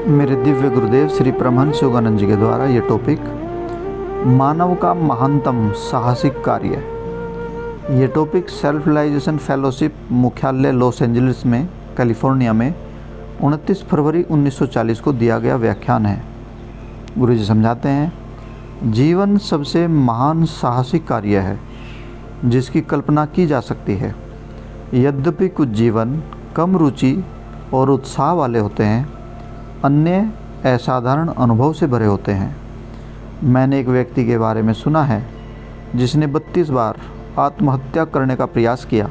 मेरे दिव्य गुरुदेव श्री परमहंस योगानंद जी के द्वारा ये टॉपिक मानव का महानतम साहसिक कार्य, ये टॉपिक सेल्फ रियलाइजेशन फेलोशिप मुख्यालय लॉस एंजलिस में कैलिफोर्निया में 29 फरवरी 1940 को दिया गया व्याख्यान है। गुरुजी समझाते हैं, जीवन सबसे महान साहसिक कार्य है जिसकी कल्पना की जा सकती है। यद्यपि कुछ जीवन कम रुचि और उत्साह वाले होते हैं, अन्य असाधारण अनुभव से भरे होते हैं। मैंने एक व्यक्ति के बारे में सुना है जिसने 32 बार आत्महत्या करने का प्रयास किया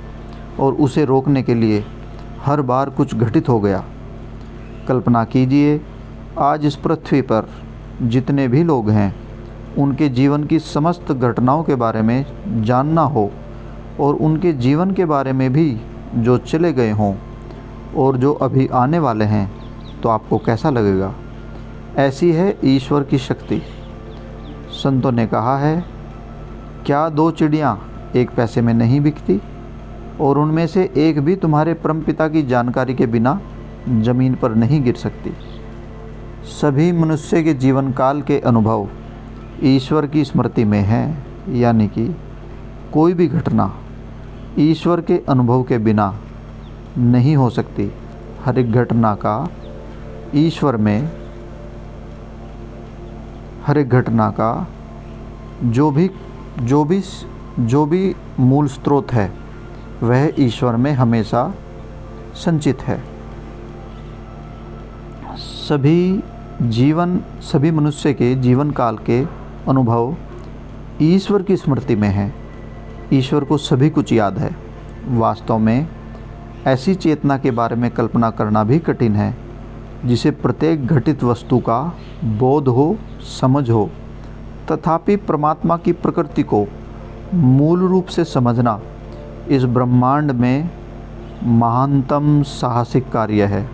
और उसे रोकने के लिए हर बार कुछ घटित हो गया। कल्पना कीजिए, आज इस पृथ्वी पर जितने भी लोग हैं उनके जीवन की समस्त घटनाओं के बारे में जानना हो और उनके जीवन के बारे में भी जो चले गए हों और जो अभी आने वाले हैं, तो आपको कैसा लगेगा। ऐसी है ईश्वर की शक्ति। संतों ने कहा है, क्या 2 चिड़ियाँ एक पैसे में नहीं बिकती और उनमें से एक भी तुम्हारे परमपिता की जानकारी के बिना जमीन पर नहीं गिर सकती। सभी मनुष्य के जीवन काल के अनुभव ईश्वर की स्मृति में है, यानी कि कोई भी घटना ईश्वर के अनुभव के बिना नहीं हो सकती। हर एक घटना का ईश्वर में, हर एक घटना का जो भी मूल स्रोत है वह ईश्वर में हमेशा संचित है। सभी मनुष्य के जीवन काल के अनुभव ईश्वर की स्मृति में है। ईश्वर को सभी कुछ याद है। वास्तव में ऐसी चेतना के बारे में कल्पना करना भी कठिन है जिसे प्रत्येक घटित वस्तु का बोध हो, समझ हो। तथापि परमात्मा की प्रकृति को मूल रूप से समझना इस ब्रह्मांड में महानतम साहसिक कार्य है।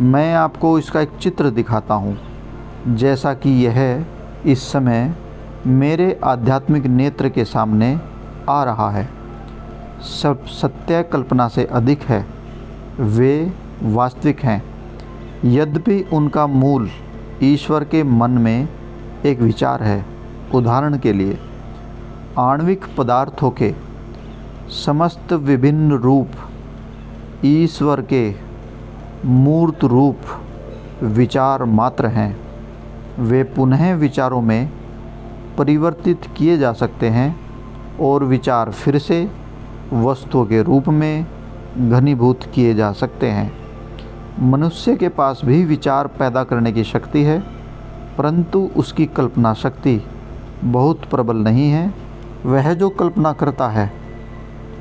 मैं आपको इसका एक चित्र दिखाता हूँ, जैसा कि यह इस समय मेरे आध्यात्मिक नेत्र के सामने आ रहा है। सब सत्य कल्पना से अधिक है, वे वास्तविक हैं। यद्यपि उनका मूल ईश्वर के मन में एक विचार है। उदाहरण के लिए, आणविक पदार्थों के समस्त विभिन्न रूप ईश्वर के मूर्त रूप विचार मात्र हैं। वे पुनः विचारों में परिवर्तित किए जा सकते हैं और विचार फिर से वस्तुओं के रूप में घनीभूत किए जा सकते हैं। मनुष्य के पास भी विचार पैदा करने की शक्ति है, परंतु उसकी कल्पना शक्ति बहुत प्रबल नहीं है। वह जो कल्पना करता है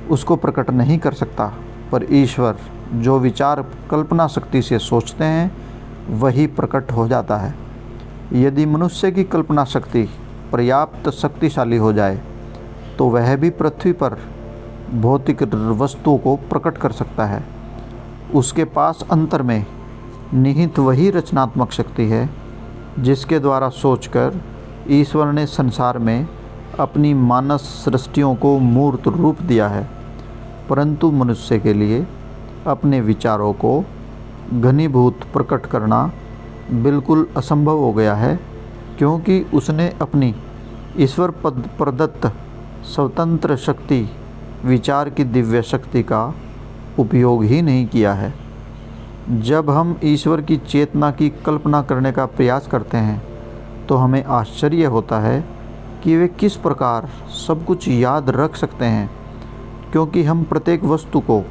उसको प्रकट नहीं कर सकता, पर ईश्वर जो विचार कल्पना शक्ति से सोचते हैं वही प्रकट हो जाता है। यदि मनुष्य की कल्पना शक्ति पर्याप्त शक्तिशाली हो जाए तो वह भी पृथ्वी पर भौतिक वस्तुओं को प्रकट कर सकता है। उसके पास अंतर में निहित वही रचनात्मक शक्ति है जिसके द्वारा सोचकर ईश्वर ने संसार में अपनी मानस सृष्टियों को मूर्त रूप दिया है। परंतु मनुष्य के लिए अपने विचारों को घनीभूत प्रकट करना बिल्कुल असंभव हो गया है, क्योंकि उसने अपनी ईश्वर प्रदत्त स्वतंत्र शक्ति, विचार की दिव्य शक्ति का उपयोग ही नहीं किया है। जब हम ईश्वर की चेतना की कल्पना करने का प्रयास करते हैं तो हमें आश्चर्य होता है कि वे किस प्रकार सब कुछ याद रख सकते हैं, क्योंकि हम प्रत्येक वस्तु को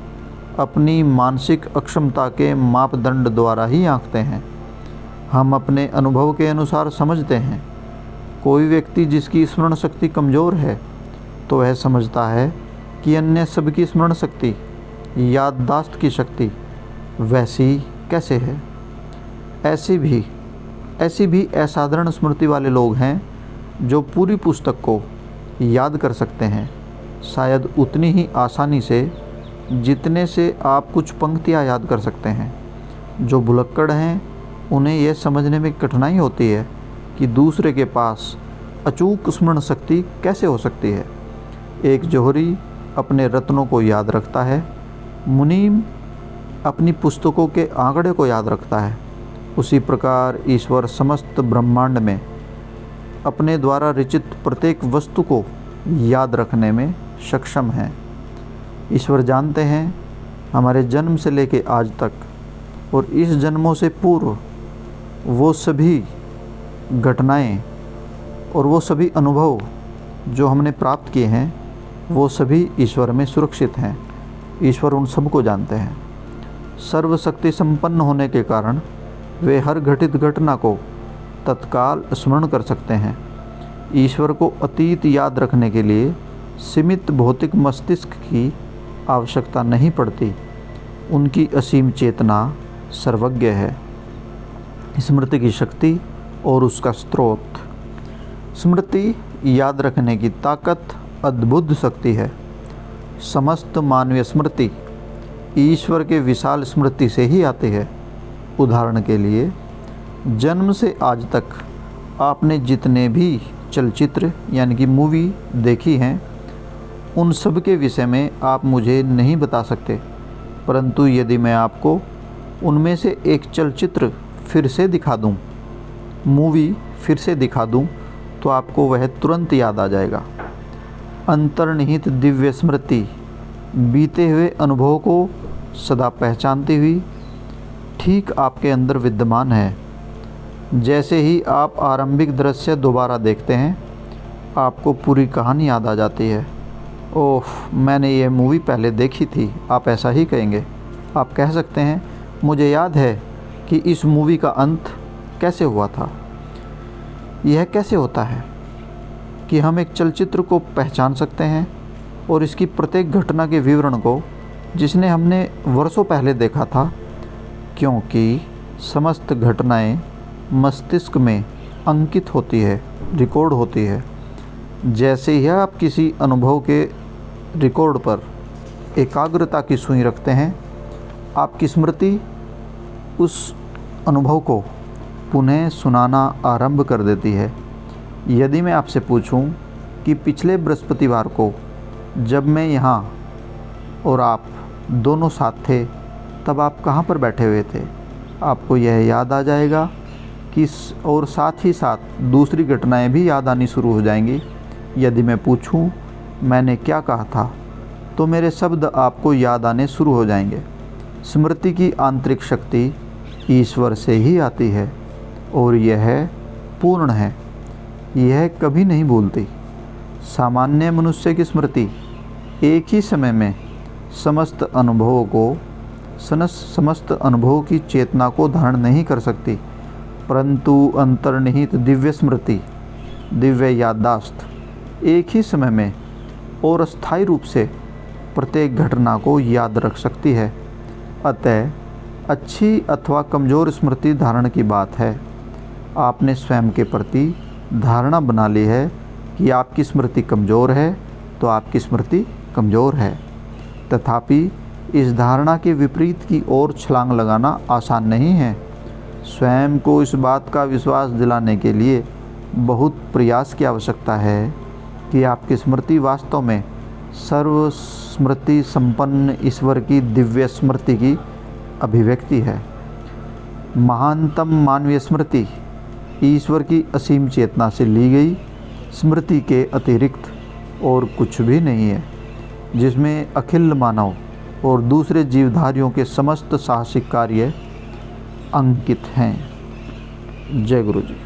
अपनी मानसिक अक्षमता के मापदंड द्वारा ही आंकते हैं। हम अपने अनुभव के अनुसार समझते हैं। कोई व्यक्ति जिसकी स्मरण शक्ति कमज़ोर है तो वह समझता है कि अन्य सबकी स्मरण शक्ति, याददाश्त की शक्ति वैसी कैसे है। ऐसी भी असाधारण स्मृति वाले लोग हैं जो पूरी पुस्तक को याद कर सकते हैं, शायद उतनी ही आसानी से जितने से आप कुछ पंक्तियाँ याद कर सकते हैं। जो भुलक्कड़ हैं उन्हें यह समझने में कठिनाई होती है कि दूसरे के पास अचूक स्मरण शक्ति कैसे हो सकती है। एक जौहरी अपने रत्नों को याद रखता है, मुनीम अपनी पुस्तकों के आंकड़े को याद रखता है, उसी प्रकार ईश्वर समस्त ब्रह्मांड में अपने द्वारा रचित प्रत्येक वस्तु को याद रखने में सक्षम हैं। ईश्वर जानते हैं हमारे जन्म से लेकर आज तक और इस जन्मों से पूर्व वो सभी घटनाएं और वो सभी अनुभव जो हमने प्राप्त किए हैं वो सभी ईश्वर में सुरक्षित हैं। ईश्वर उन सबको जानते हैं। सर्वशक्ति संपन्न होने के कारण वे हर घटित घटना को तत्काल स्मरण कर सकते हैं। ईश्वर को अतीत याद रखने के लिए सीमित भौतिक मस्तिष्क की आवश्यकता नहीं पड़ती। उनकी असीम चेतना सर्वज्ञ है। स्मृति की शक्ति और उसका स्रोत। स्मृति याद रखने की ताकत अद्भुत शक्ति है। समस्त मानवीय स्मृति ईश्वर के विशाल स्मृति से ही आती है। उदाहरण के लिए जन्म से आज तक आपने जितने भी चलचित्र यानी कि मूवी देखी हैं उन सब के विषय में आप मुझे नहीं बता सकते, परंतु यदि मैं आपको उनमें से एक चलचित्र फिर से दिखा दूं, मूवी फिर से दिखा दूं, तो आपको वह तुरंत याद आ जाएगा। अंतर्निहित दिव्य स्मृति बीते हुए अनुभव को सदा पहचानती हुई ठीक आपके अंदर विद्यमान है। जैसे ही आप आरंभिक दृश्य दोबारा देखते हैं आपको पूरी कहानी याद आ जाती है। ओह, मैंने ये मूवी पहले देखी थी, आप ऐसा ही कहेंगे। आप कह सकते हैं मुझे याद है कि इस मूवी का अंत कैसे हुआ था। यह कैसे होता है कि हम एक चलचित्र को पहचान सकते हैं और इसकी प्रत्येक घटना के विवरण को जिसने हमने वर्षों पहले देखा था, क्योंकि समस्त घटनाएं मस्तिष्क में अंकित होती है, रिकॉर्ड होती है। जैसे ही आप किसी अनुभव के रिकॉर्ड पर एकाग्रता की सुई रखते हैं, आपकी स्मृति उस अनुभव को पुनः सुनाना आरंभ कर देती है। यदि मैं आपसे पूछूं कि पिछले बृहस्पतिवार को जब मैं यहाँ और आप दोनों साथ थे तब आप कहाँ पर बैठे हुए थे, आपको यह याद आ जाएगा कि और साथ ही साथ दूसरी घटनाएं भी याद आनी शुरू हो जाएंगी। यदि मैं पूछूं मैंने क्या कहा था तो मेरे शब्द आपको याद आने शुरू हो जाएंगे। स्मृति की आंतरिक शक्ति ईश्वर से ही आती है और यह पूर्ण है, यह कभी नहीं भूलती। सामान्य मनुष्य की स्मृति एक ही समय में समस्त अनुभवों की चेतना को धारण नहीं कर सकती, परंतु अंतर्निहित दिव्य स्मृति, दिव्य याददाश्त एक ही समय में और अस्थायी रूप से प्रत्येक घटना को याद रख सकती है। अतः अच्छी अथवा कमज़ोर स्मृति धारण की बात है। आपने स्वयं के प्रति धारणा बना ली है कि आपकी स्मृति कमज़ोर है, तो आपकी स्मृति कमज़ोर है। तथापि इस धारणा के विपरीत की ओर छलांग लगाना आसान नहीं है। स्वयं को इस बात का विश्वास दिलाने के लिए बहुत प्रयास की आवश्यकता है कि आपकी स्मृति वास्तव में सर्व स्मृति संपन्न ईश्वर की दिव्य स्मृति की अभिव्यक्ति है। महानतम मानवीय स्मृति ईश्वर की असीम चेतना से ली गई स्मृति के अतिरिक्त और कुछ भी नहीं है, जिसमें अखिल मानव और दूसरे जीवधारियों के समस्त साहसिक कार्य अंकित हैं। जय गुरु जी।